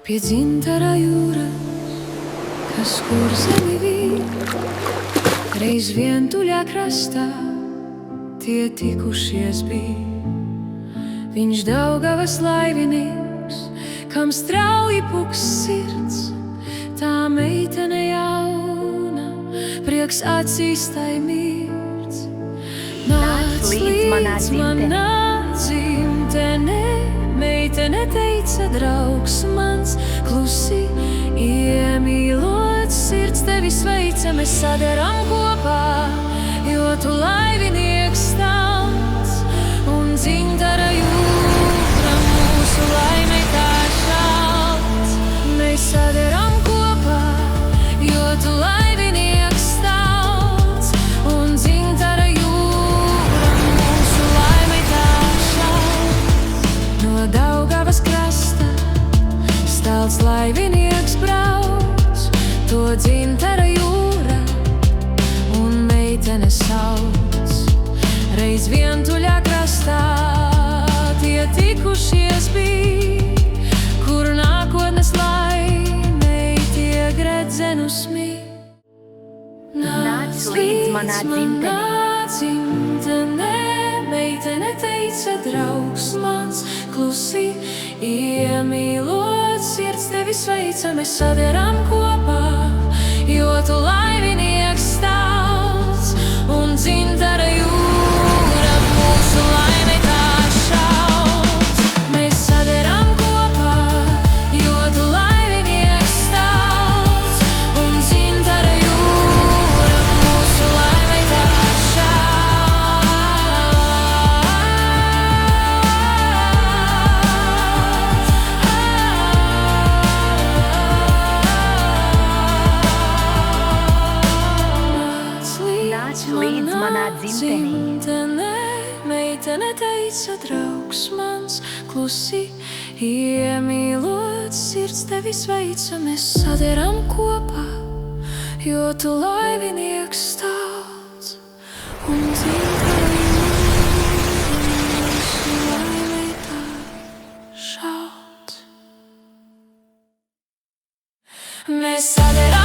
Pie dzintara jūra, kas kur zemi vīd, reiz vientuļā krastā tie tikušies bija. Viņš Daugavas laivinieks, kam strauji puks sirds, tā meitene jauna, prieks acīs tai mirds. Nāc līdz manā dzimtenē, meitene teica draugs mans, klusi iemīlots sirds tevi sveica, mēs sadaram kopā, jo tu laivinieks tāds, un dzintara jūra mūsu laimei tā šalts. Mēs sadaram kopā, jo tu laivinieks tāds, un dzintara jūra mūsu laimei tā šalts. No Daugavas krasta stalts laivinieks brauc, to dzintara jūra un meitene sauc. Reiz vientuļā krastā tie tikušies bija, kur nākotnes laimei tie gredzenu smī. Nāc līdz manā dzimtenē, meitene teica draugs mans, klusi iemīlot sirds tevi sveica, mēs sadaram kopā, jo tu laivinieks tāds, un dzintara jūra mūsu laimei tā šalts. Mēs sadaram kopā, jo tu laivinieks tāds, un dzintara jūra mūsu laimei tā šalts. Nāc līdz manā dzimtenē, meitene teica draugs mans, klusi iemīlot sirds tevi sveica, mēs sadaram kopā, jo tu laivinieks tāds, un dzintara jūra mūsu laimei tā šalts. Mēs sadaram